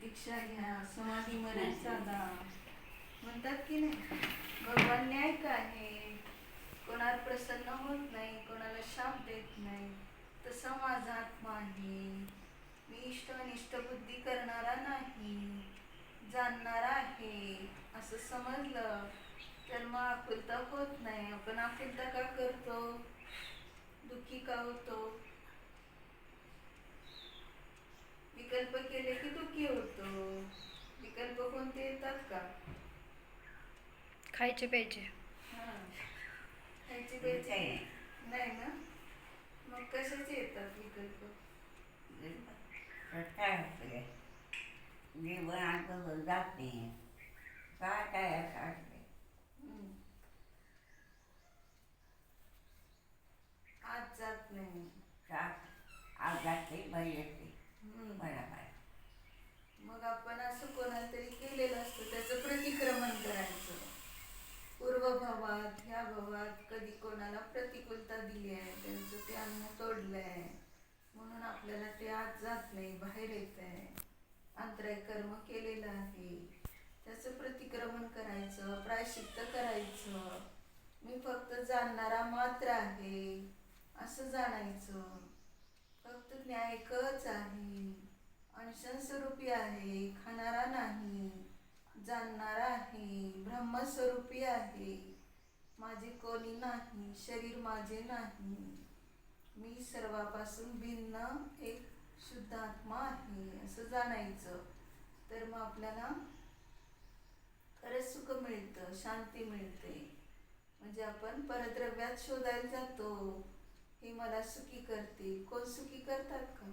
दीक्षा घ्या, समाधीमध्ये साधा. म्हणतात की नाही, भगवान न्यायिक आहे, कोणावर प्रसन्न होत नाही, कोणाला शाप देत नाही. तसा माझा आत्मा आहे. मी इष्ट अनिष्ट बुद्धी करणारा नाही, जाणणारा आहे. असं समजलं तर मग आकुलता होत नाही. आपण आकुलता का करतो, दुःखी का होतो? विकल्प केले की दुःखी होतो. विकल्प कोणते येतात का? खायचे प्यायचे. खायचे प्यायचे नाही ना. मग कशाचे येतात विकल्प? काय होतं जीवन आता जात नाही. काय असं आज जात नाही. आज जाते बाई येते बरोबर. मग आपण असं कोणाला तरी केलेलं असतं, त्याचं प्रतिक्रमण करायचं. पूर्वभावात ह्या भावात कधी कोणाला प्रतिकूलता दिली आहे, त्यांचं ते अन्न तोडलंय, म्हणून आपल्याला ते आज जात नाही, बाहेर येत आहे. अंतराय कर्म केलेलं आहे, त्याचं प्रतिक्रमण करायचं, प्रायश्चित्त करायचं. मी फक्त जाणणारा मात्र आहे असं जाणायचं. फक्त न्यायिकच आहे, अंशस्वरूपी आहे, खाणारा नाही, जाणणारा आहे, ब्रह्मस्वरूपी आहे. माझे कोणी नाही, शरीर माझे नाही, मी सर्वापासून भिन्न एक शुद्ध आत्मा आहे असं जाणायचं. तर मग आपल्याला खरंच सुख मिळतं, शांती मिळते. म्हणजे आपण परद्रव्यात शोधायला जातो, हे मला सुखी करते. कोण सुखी करतात का?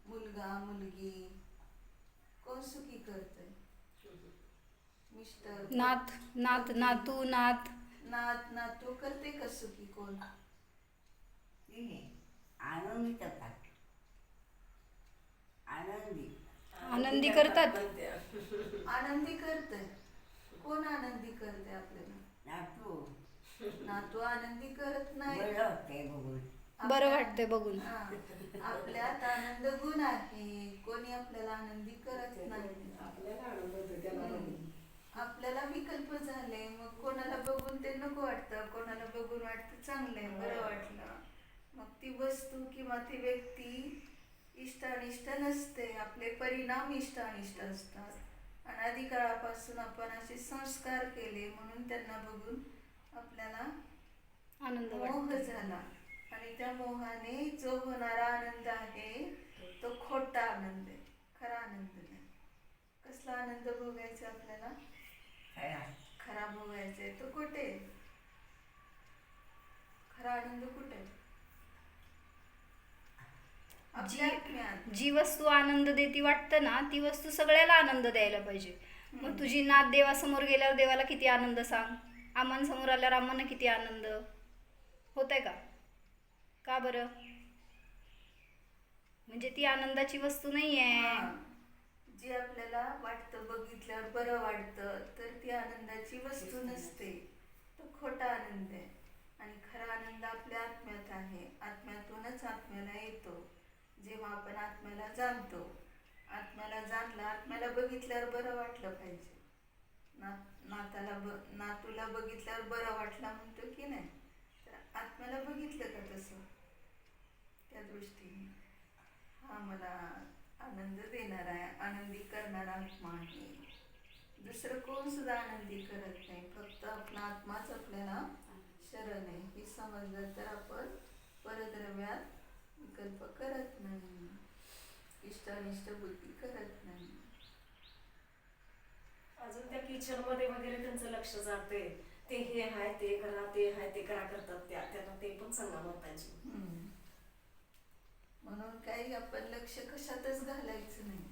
मुलगा मुलगी कोण सुखी करतंय? मिस्टर, नात नात नातू नात नात नातू करते का सुखी कोण? आनंदी करतात. आनंदी आनंदी करतात. आनंदी करते. कोण आनंदी करते आपल्याला? नातू नातू आनंदी करत नाही. बरं होते बघून. बरं वाटते बघून. आपल्यात आनंद गुण आहे, कोणी आपल्याला आनंदी करत नाही. आपल्याला विकल्प झाले, मग कोणाला बघून ते नको वाटतं, कोणाला बघून वाटतं चांगलंय, बरं वाटलं. मग ती वस्तू किंवा ती व्यक्ती इष्ट अनिष्ट नसते, आपले परिणाम इष्ट अनिष्ट असतात. अनादी काळापासून आपण असे संस्कार केले, म्हणून त्यांना बघून आपल्याला आनंद मोह वाटतो. झाला. आणि त्या मोहाने जो होणारा आनंद आहे तो खोटा आनंद आहे, खरा आनंद नाही. कसला आनंद भोगायचा आपल्याला? खरा भोगायचा आहे तो कुठे? खरा आनंद कुठे? आपल्या आत्म्यात. जी वस्तू आनंद देती वाटतं ना, ती वस्तू सगळ्याला आनंद द्यायला पाहिजे. मग तुझी नात देवासमोर गेल्यावर देवाला किती आनंद सांग, आम्हांसमोर आल्यावर आम्हाला किती आनंद होत आहे का? का बरं? म्हणजे ती आनंदाची वस्तू नाही आहे. जी आपल्याला वाटतं, बघितल्यावर बरं वाटतं, तर ती आनंदाची वस्तू नसते, तो खोटा आनंद आहे. आणि खरा आनंद आपल्या आत्म्यात आहे. आत्म्यातूनच आत्म्याला येतो. जेव्हा आपण आत्म्याला जाणतो, आत्म्याला जाणलं, आत्म्याला बघितल्यावर बरं वाटलं पाहिजे. नातूला बघितल्यावर बरं वाटलं म्हणतो की नाही, तर आत्म्याला बघितलं का तसं? त्या दृष्टीने हा मला आनंद देणारा आहे, आनंदी करणारा आत्मा आहे. दुसरं कोण सुद्धा आनंदी करत नाही, फक्त आपला आत्माच आपल्याला शरण आहे. हे समजलं तर आपण परद्रव्यात विकल्प करत नाही, इष्ट अनिष्ट बुद्धी करत नाही. अजून त्या किचन मध्ये वगैरे त्यांचं लक्ष जाते, ते हे आहे ते करा, ते आहे ते करा करतात. त्यांना ते पण सांगा माताजी. म्हणून काही आपण लक्ष कशातच घालायचं नाही.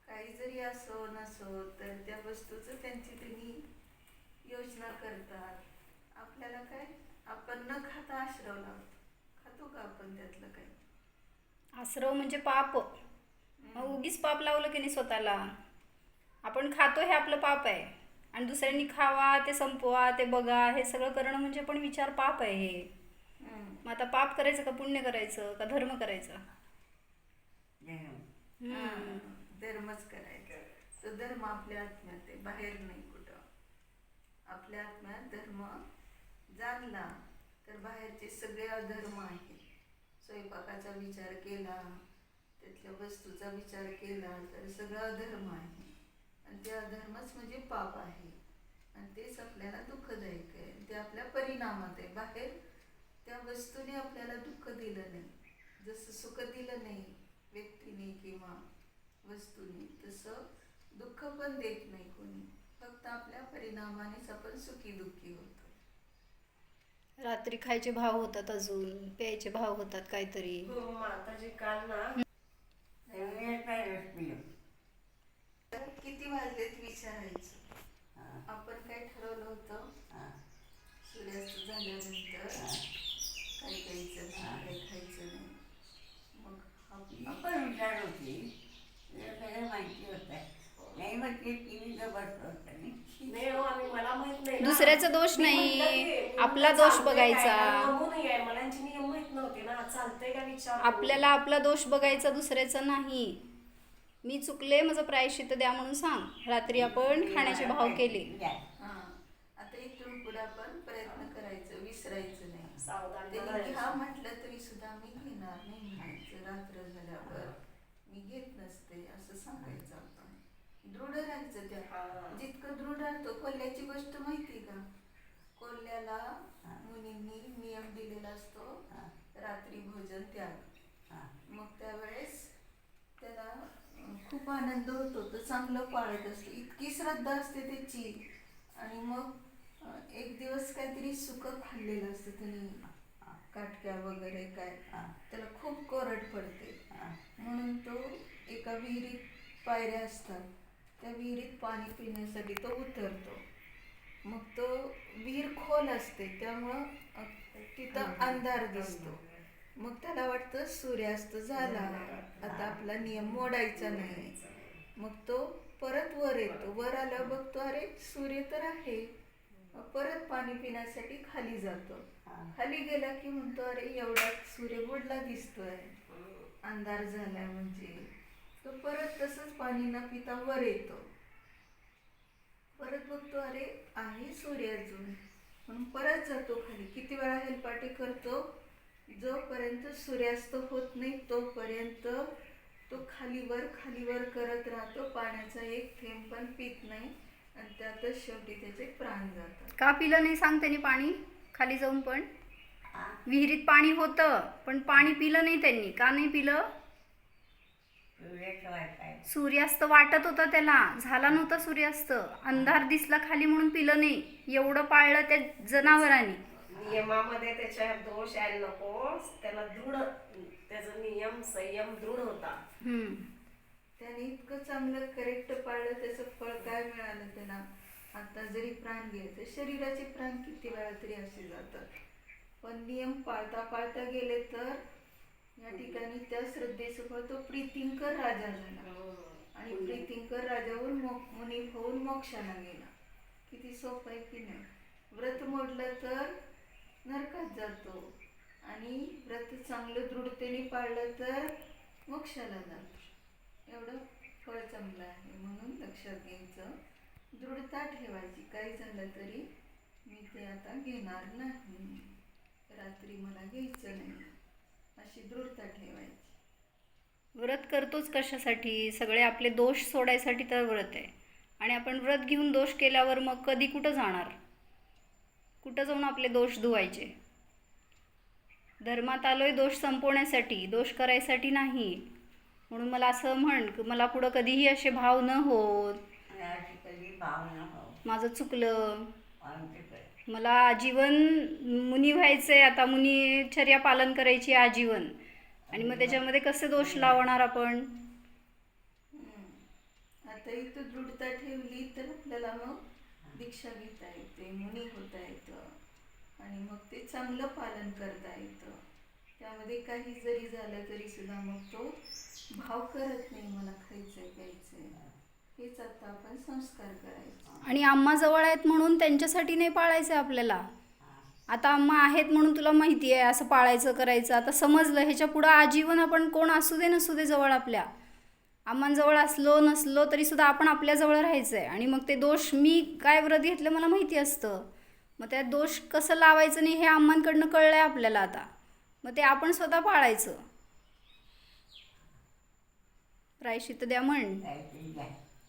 काही जरी असो नसो, तर त्या वस्तूचं त्यांची त्यांनी योजना करतात. आपल्याला काय, आपण न खाता आश्रव लावतो. खातो का आपण त्यातलं काही? आश्रव म्हणजे पाप. मग उगीच पाप लावलं की नाही स्वतःला. आपण खातो हे आपलं पाप आहे, आणि दुसऱ्यांनी खावा, ते संपवा, ते बघा, हे सगळं करणं म्हणजे पण विचार पाप आहे हे. मग आता पाप करायचं का पुण्य करायचं का धर्म करायचा? धर्मच करायचा. तो धर्म आपल्या आत्म्यात आहे, बाहेर नाही कुठं. आपल्या आत्म्यात धर्म जाणला तर बाहेरचे सगळे अधर्म आहेत. स्वयंपाकाचा विचार केला, त्यातल्या वस्तूचा विचार केला तर सगळं अधर्म आहे. आणि ते अधर्मच म्हणजे पाप आहे. आणि तेच आपल्याला दुःखदायक आहे. ते आपल्या परिणामात आहे. बाहेर त्या वस्तूने आपल्याला दुःख दिलं नाही, जसं सुख दिलं नाही व्यक्तीने किंवा वस्तूने, तसं दुःख पण देत नाही कोणी. फक्त आपल्या परिणामानेच आपण सुखी दुःखी होतो. रात्री खायचे भाव होतात, अजून प्यायचे भाव होतात काहीतरी. माताजी काल ना तर किती वाजलेत विचारायचं. हां. आपण काय ठरवलं होतं, हां. सूर्यास्त झाल्यानंतर काही खायचं नाही, काही खायचं नाही. मग मी आप- पण विचार होती, तुला सगळं माहिती होतं. नाही म्हटली टी व्ही बसलं होतं नाही. नाही हो, मला माहित नाही ना. दुसऱ्याचा दोष मी नाही, म्हटलं की, आपला मी दोष चालतंय बघायचा. काय, नमुने आहे, मला यांचे नियम माहित नव्हते ना. चालतंय का विचार आपल्याला आपला दोष बघायचा, दुसऱ्याचा नाही. मी चुकले, माझं प्रायश्चित्त द्या म्हणून सांग. रात्री आपण खाण्याचे भाव केले. हां, आता इथून पुढे आपण प्रयत्न करायचं, विसरायचं नाही. सावधान त्यांनी राहायचं. घ्या म्हटलं तरी सुद्धा मी घेणार नाही म्हणायचं. रात्र झाल्यावर मी घेत नसते असं सांगायचं. आपण दृढ राहायचं. त्या हां. जितकं दृढ राहतो. कोल्ह्याची गोष्ट माहिती का? कोल्ह्याला मुनींनी नियम दिलेला असतो, रात्री भोजन त्याग. मग त्यावेळेस त्याला खूप आनंद होतो, तो चांगलं पाळत असतो, इतकी श्रद्धा असते त्याची. आणि मग एक दिवस काहीतरी सुकं खाल्लेलं असतं त्याने, काटक्या वगैरे काय, त्याला खूप कोरड पडते. म्हणून तो एका विहिरीत, पायऱ्या असतात त्या विहिरीत पाणी पिण्यासाठी तो उतरतो. मग तो विहीर खोल असते त्यामुळं तिथं अंधार दिसतो. मग त्याला वाटतं सूर्यास्त झाला, आता आपला नियम मोडायचा नाही. मग तो परत वर येतो. वर आल्यावर बघतो, अरे सूर्य तर आहे. मग परत पाणी पिण्यासाठी खाली जातो. खाली गेला की म्हणतो, अरे एवढ्यात सूर्य बुडला दिसतोय, अंधार झाला म्हणजे. तो परत तसंच पाणी न पिता वर येतो. परत बघतो, अरे आहे सूर्य अजून, म्हणून परत जातो खाली. किती वेळा हेलपाटे करतो, जोपर्यंत सूर्यास्त होत नाही तोपर्यंत तो खालीवर करत राहतो. पाण्याचा एक थेंब पण पित नाही. आणि त्यातच शेवटी त्याचे प्राण जातात. का पिलं नाही सांग त्यांनी पाणी खाली जाऊन? पण विहिरीत पाणी होतं, पण पाणी पिलं नाही त्यांनी. का नाही पिलं? सूर्यास्त वाटत होता त्याला, झाला नव्हता सूर्यास्त. अंधार दिसला खाली म्हणून पिलं नाही. एवढं पाळलं त्या जनावरांनी. नियमामध्ये त्याच्या दोष यायला नको. त्याला दृढ, त्याचा नियम संयम दृढ होता. त्याने इतकं चांगलं करेक्ट पाळलं, त्याचं फळ काय मिळालं त्याला? आता जरी प्राण गेले तर शरीराचे प्राण किती वेळा तरी असे जातात, पण नियम पाळता पाळता गेले तर या ठिकाणी त्या श्रद्धेचं फळ तो प्रीतिंकर राजा झाला. आणि प्रीतिंकर राजाहून मुनी होऊन मोक्षाला गेला. किती सोपं आहे की नाही? व्रत मोडलं तर नरकात जातो, आणि व्रत चांगलं दृढतेने पाळलं तर मोक्षाला जातो. एवढं फळ चांगलं आहे. म्हणून लक्षात घ्यायचं, दृढता ठेवायची. काही झालं तरी मी ते आता घेणार नाही, रात्री मला घ्यायचं नाही, अशी दृढता ठेवायची. व्रत करतोच कशासाठी? सगळे आपले दोष सोडायसाठी तर व्रत आहे. आणि आपण व्रत घेऊन दोष केल्यावर मग कधी कुठं जाणार? कुठं जाऊन आपले दोष धुवायचे? धर्मात आलोय दोष संपवण्यासाठी, दोष करायसाठी नाही. म्हणून मला असं म्हण की मला पुढं कधीही असे भाव न होत, माझं चुकलं, मला आजीवन मुनी व्हायचंय, आता मुनीचर्या पालन करायची आजीवन. आणि मग त्याच्यामध्ये कसे दोष लावणार आपण? आता इथं दृढता ठेवली तर आपल्याला मग दीक्षा घेता येते, मुनी होता येतं, आणि मग ते चांगलं पालन करता येतं. त्यामध्ये काही जरी झालं तरी सुद्धा मग तो भाव करत नाही, मला खायचंय प्यायचंय. हेच आता आपण संस्कार करायचे. आणि आम्हा जवळ आहेत म्हणून त्यांच्यासाठी नाही पाळायचं आपल्याला. आता आम्हा आहेत म्हणून तुला माहिती आहे असं पाळायचं करायचं, आता समजलं. ह्याच्या पुढं आजीवन आपण कोण असू दे नसू दे जवळ आपल्या, आम्हांजवळ असलो नसलो तरी सुद्धा आपण आपल्याजवळ राहायचं आहे. आणि मग ते दोष मी काय व्रत घेतलं मला माहिती असतं. मग त्या दोष कसं लावायचं नाही हे आम्हांकडनं कळलं आहे आपल्याला आता. मग ते आपण स्वतः पाळायचं. प्रायश्चित्त द्या म्हण. काहीतरी द्या.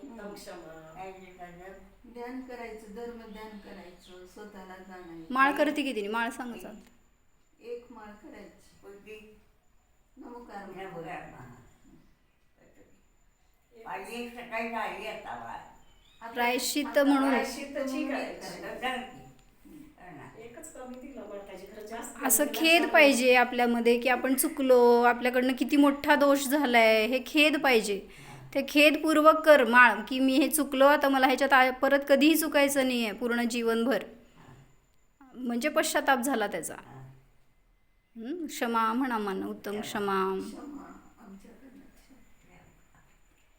उत्तम क्षमा. काहीतरी करा. ध्यान करायचं, धर्म ध्यान करायचं, स्वतःला जाणायचं. माळ करते की तिने माळ सांगा चालतं. एक माळ करायची. कोणती? नमकार नाही बघा ना. माझी एक सकाळी झाली आता बा. प्रायश्चित्त म्हणून प्रायश्चित्तची करायची. कर की. कर ना. एकच कमी दिलं माताजी, खरं जास्त असं दिलं खेद चांगलं. पाहिजे आपल्यामध्ये की आपण चुकलो, आपल्याकडनं किती मोठा दोष झालाय हे खेद पाहिजे. ते खेदपूर्वक कर माळ की मी हे चुकलो, आता मला ह्याच्यात परत कधीही चुकायचं नाही आहे पूर्ण जीवनभर. म्हणजे पश्चाताप झाला त्याचा. क्षमा म्हणा मन उत्तम क्षमा. क्षमा